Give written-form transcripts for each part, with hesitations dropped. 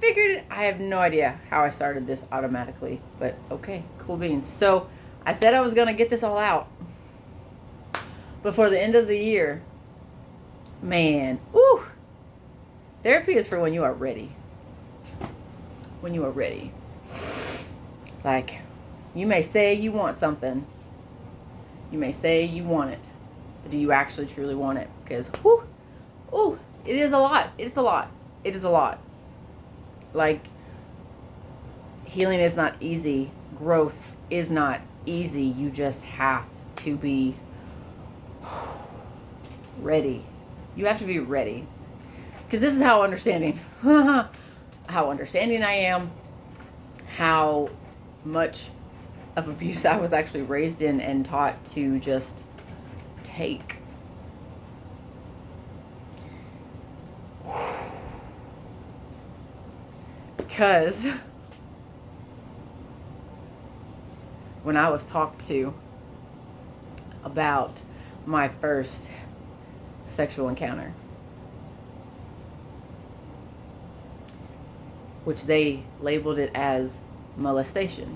figured it. I have no idea how I started this automatically, but okay, cool beans. So I said I was going to get this all out before the end of the year. Man, ooh, therapy is for when you are ready. When you are ready. Like, you may say you want something. You may say you want it. But do you actually truly want it? Because, ooh, it is a lot. It's a lot. It is a lot. Like, healing is not easy. Growth is not easy. You just have to be ready. You have to be ready. Because this is how understanding I am, how much of abuse I was actually raised in and taught to just take. Because when I was talked to about my first sexual encounter, which they labeled it as molestation.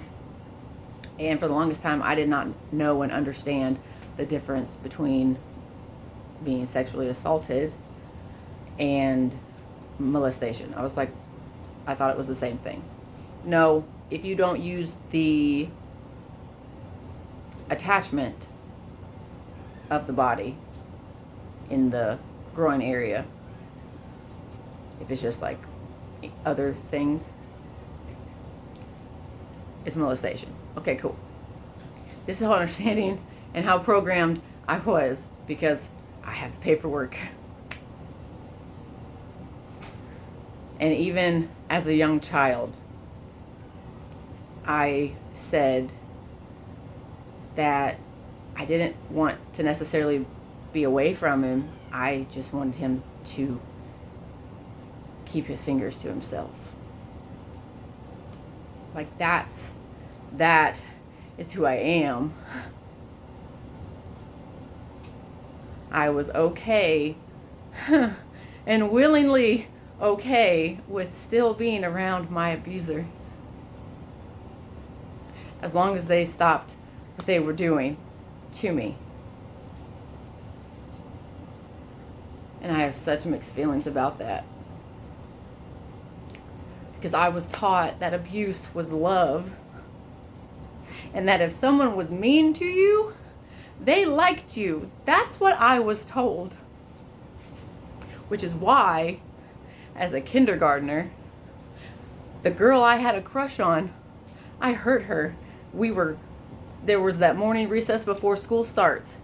And for the longest time, I did not know and understand the difference between being sexually assaulted and molestation. I was like, I thought it was the same thing. No, if you don't use the attachment of the body in the groin area, if it's just like other things, it's molestation. Okay, cool. This is how understanding and how programmed I was, because I have the paperwork. And even as a young child, I said that I didn't want to necessarily be away from him. I just wanted him to keep his fingers to himself. Like, that is who I am. I was okay and willingly okay with still being around my abuser, as long as they stopped what they were doing to me. And I have such mixed feelings about that, because I was taught that abuse was love, and that if someone was mean to you, they liked you. That's what I was told. Which is why, as a kindergartner, the girl I had a crush on, I hurt her. There was that morning recess before school starts,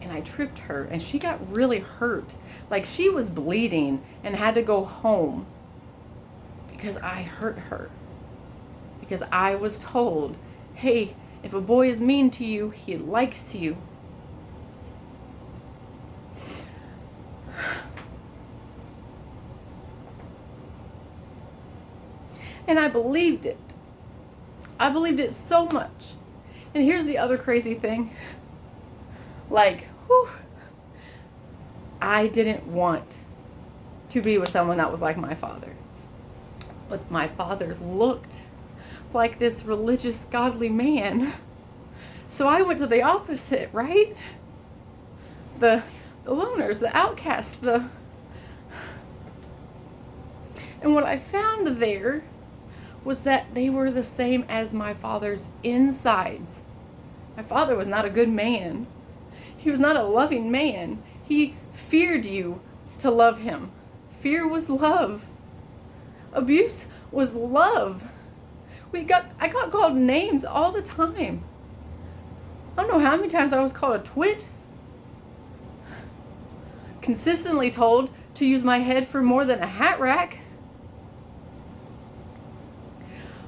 and I tripped her, and she got really hurt. Like, she was bleeding and had to go home because I hurt her. Because I was told, hey, if a boy is mean to you, he likes you. And I believed it. I believed it so much. And here's the other crazy thing. Like, I didn't want to be with someone that was like my father. But my father looked like this religious, godly man. So I went to the opposite, right? The loners, the outcasts, and what I found there was that they were the same as my father's insides. My father was not a good man. He was not a loving man. He feared you to love him. Fear was love. Abuse was love. I got called names all the time. I don't know how many times I was called a twit. Consistently told to use my head for more than a hat rack.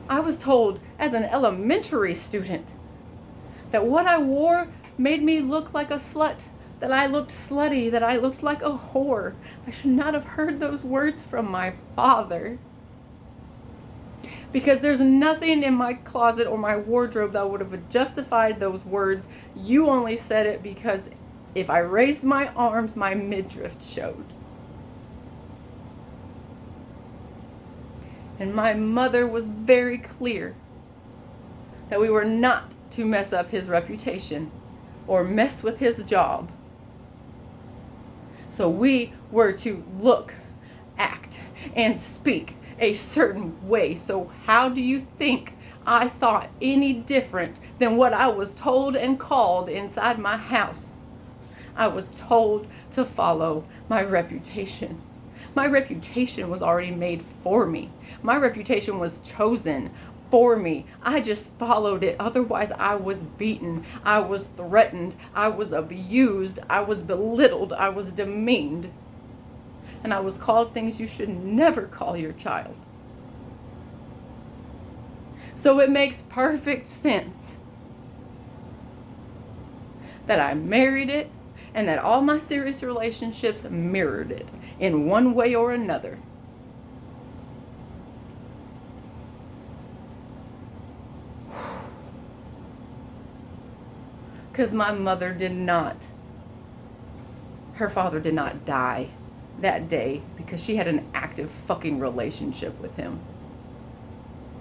I was told as an elementary student that what I wore made me look like a slut, that I looked slutty, that I looked like a whore. I should not have heard those words from my father. Because there's nothing in my closet or my wardrobe that would have justified those words. You only said it because if I raised my arms, my midriff showed. And my mother was very clear that we were not to mess up his reputation or mess with his job. So we were to look, act, and speak a certain way. So how do you think I thought any different than what I was told and called inside my house? I was told to follow my reputation. My reputation was already made for me. My reputation was chosen for me. I just followed it. Otherwise, I was beaten. I was threatened. I was abused. I was belittled. I was demeaned. And I was called things you should never call your child. So it makes perfect sense that I married it and that all my serious relationships mirrored it in one way or another. Because my mother her father did not die that day because she had an active fucking relationship with him.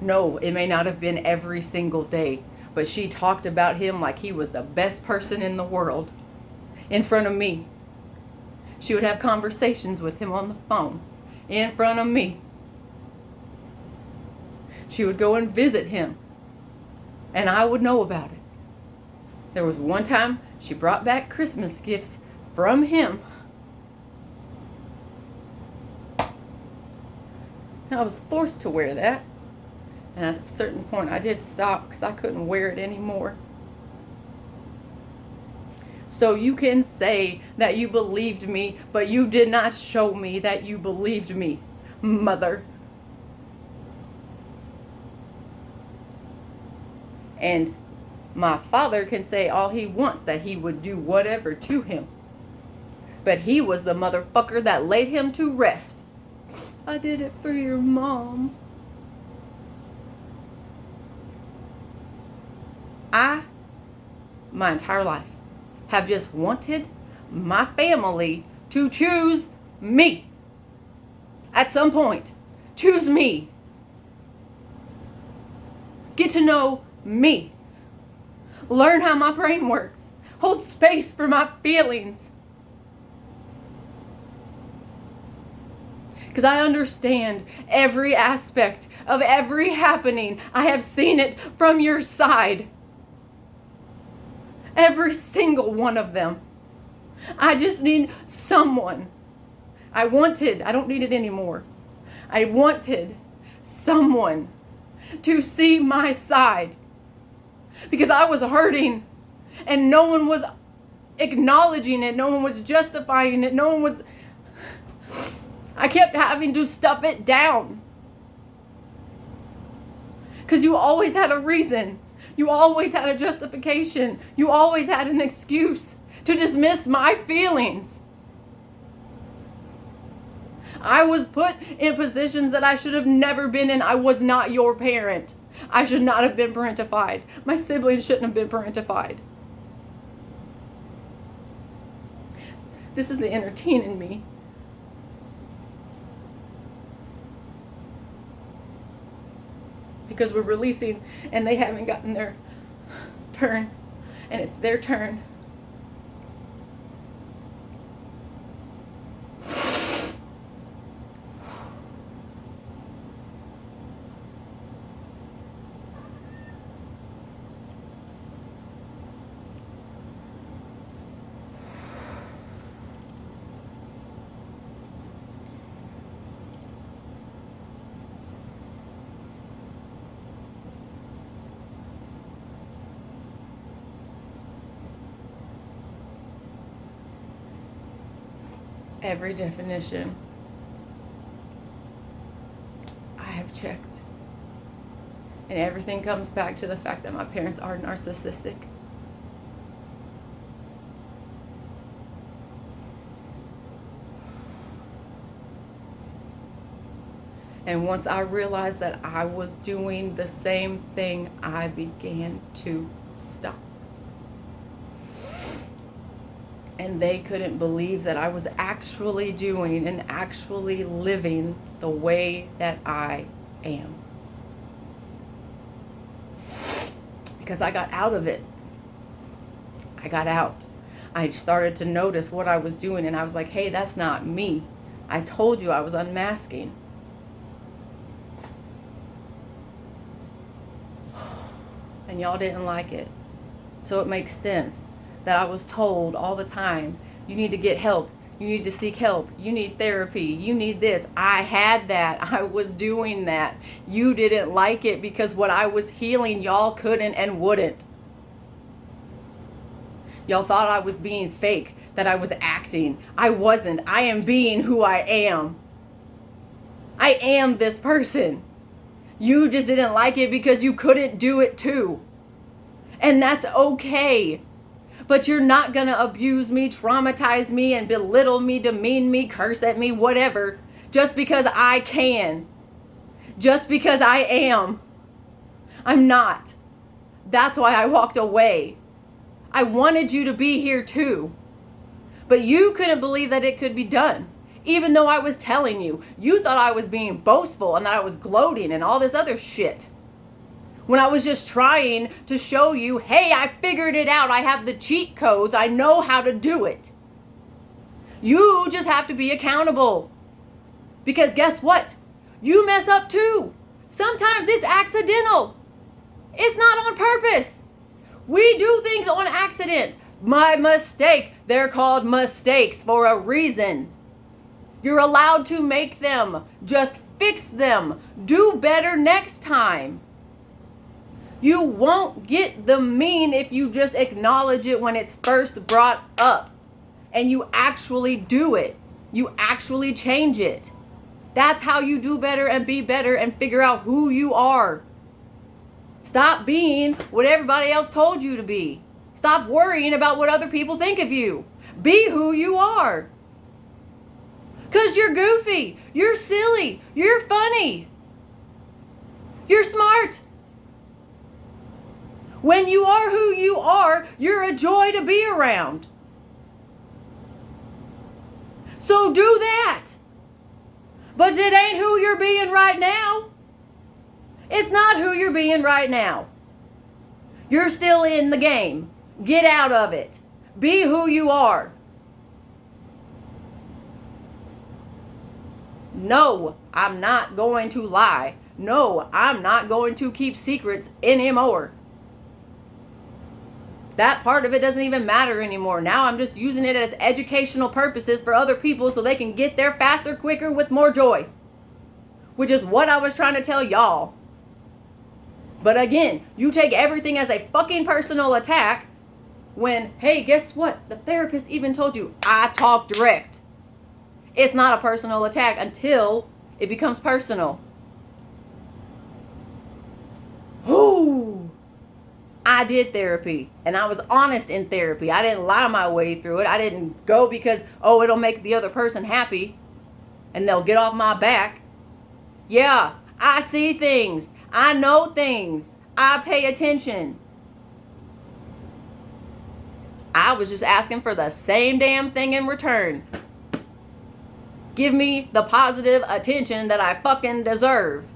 No, it may not have been every single day, but she talked about him like he was the best person in the world in front of me. She would have conversations with him on the phone in front of me. She would go and visit him, and I would know about it. There was one time she brought back Christmas gifts from him. And I was forced to wear that. And at a certain point I did stop because I couldn't wear it anymore. So you can say that you believed me, but you did not show me that you believed me, mother. And my father can say all he wants, that he would do whatever to him. But he was the motherfucker that laid him to rest. I did it for your mom. My entire life, have just wanted my family to choose me. At some point, choose me. Get to know me. Learn how my brain works. Hold space for my feelings. Because I understand every aspect of every happening. I have seen it from your side. Every single one of them. I just need someone. I don't need it anymore. I wanted someone to see my side. Because I was hurting and no one was acknowledging it. No one was justifying it. I kept having to stuff it down. Because you always had a reason. You always had a justification. You always had an excuse to dismiss my feelings. I was put in positions that I should have never been in. I was not your parent. I should not have been parentified. My siblings shouldn't have been parentified. This is the inner teen in me. Because we're releasing and they haven't gotten their turn. And it's their turn. Every definition I have checked. And everything comes back to the fact that my parents are narcissistic. And once I realized that I was doing the same thing, I began to stop. And they couldn't believe that I was actually doing and actually living the way that I am. Because I got out of it. I got out. I started to notice what I was doing, and I was like, hey, that's not me. I told you I was unmasking. And y'all didn't like it. So it makes sense that I was told all the time, you need to get help. You need to seek help. You need therapy. You need this. I had that. I was doing that. You didn't like it because what I was healing, y'all couldn't and wouldn't. Y'all thought I was being fake, that I was acting. I wasn't. I am being who I am. I am this person. You just didn't like it because you couldn't do it too. And that's okay. But you're not going to abuse me, traumatize me, and belittle me, demean me, curse at me, whatever, just because I can. Just because I am. I'm not. That's why I walked away. I wanted you to be here too. But you couldn't believe that it could be done. Even though I was telling you, you thought I was being boastful and that I was gloating and all this other shit. When I was just trying to show you, hey, I figured it out. I have the cheat codes. I know how to do it. You just have to be accountable. Because guess what? You mess up too. Sometimes it's accidental. It's not on purpose. We do things on accident. My mistake. They're called mistakes for a reason. You're allowed to make them. Just fix them. Do better next time. You won't get the mean if you just acknowledge it when it's first brought up. And you actually do it. You actually change it. That's how you do better and be better and figure out who you are. Stop being what everybody else told you to be. Stop worrying about what other people think of you. Be who you are. Because you're goofy. You're silly. You're funny. You're smart. When you are who you are, you're a joy to be around. So do that. But it ain't who you're being right now. It's not who you're being right now. You're still in the game. Get out of it. Be who you are. No, I'm not going to lie. No, I'm not going to keep secrets anymore. That part of it doesn't even matter anymore. Now I'm just using it as educational purposes for other people so they can get there faster, quicker, with more joy. Which is what I was trying to tell y'all. But again, you take everything as a fucking personal attack when, hey, guess what? The therapist even told you, I talk direct. It's not a personal attack until it becomes personal. Whoo! I did therapy and I was honest in therapy. I didn't lie my way through it. I didn't go because, oh, it'll make the other person happy and they'll get off my back. Yeah, I see things. I know things. I pay attention. I was just asking for the same damn thing in return. Give me the positive attention that I fucking deserve.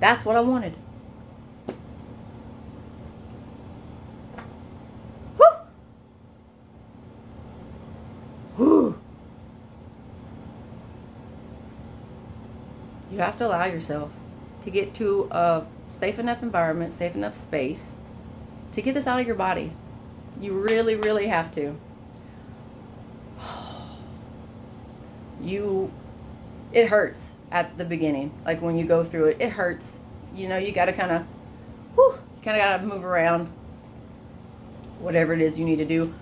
That's what I wanted. You have to allow yourself to get to a safe enough environment, safe enough space to get this out of your body. You really, really have to. It hurts at the beginning. Like when you go through it, it hurts. You know, you gotta kind of gotta move around. Whatever it is you need to do.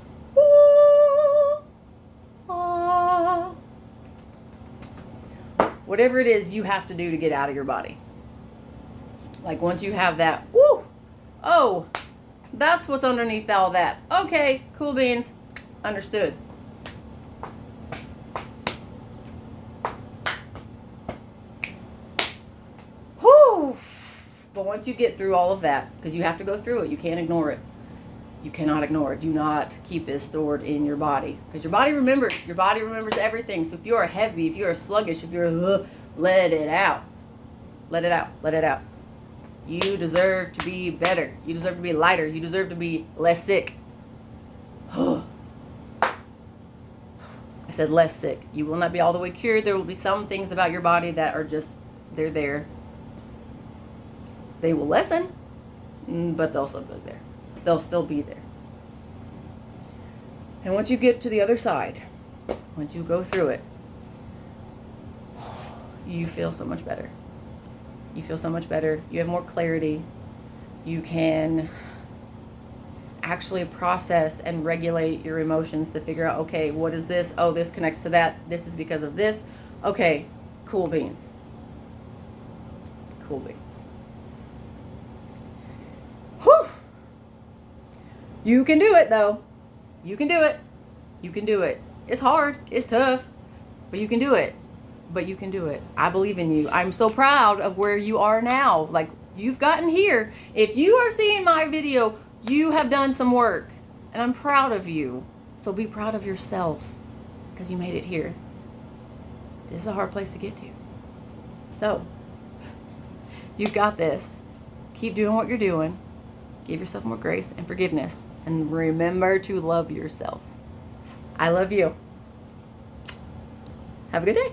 Whatever it is you have to do to get out of your body. Like once you have that, oh, that's what's underneath all that. Okay, cool beans. Understood. Whew. But once you get through all of that, because you have to go through it, you can't ignore it. You cannot ignore it. Do not keep this stored in your body. Because your body remembers. Your body remembers everything. So if you are heavy, if you are sluggish, if you're Let it out. Let it out. Let it out. You deserve to be better. You deserve to be lighter. You deserve to be less sick. I said less sick. You will not be all the way cured. There will be some things about your body that are just, they're there. They will lessen, but they'll still be there. They'll still be there. And once you get to the other side, once you go through it, you feel so much better. You feel so much better. You have more clarity. You can actually process and regulate your emotions to figure out, okay, what is this? Oh, this connects to that. This is because of this. Okay, cool beans. Cool beans. Whew. You can do it, though. You can do it. You can do it. It's hard. It's tough. But you can do it. But you can do it. I believe in you. I'm so proud of where you are now. Like, you've gotten here. If you are seeing my video, you have done some work. And I'm proud of you. So be proud of yourself. Because you made it here. This is a hard place to get to. So, you've got this. Keep doing what you're doing. Give yourself more grace and forgiveness. And remember to love yourself. I love you. Have a good day.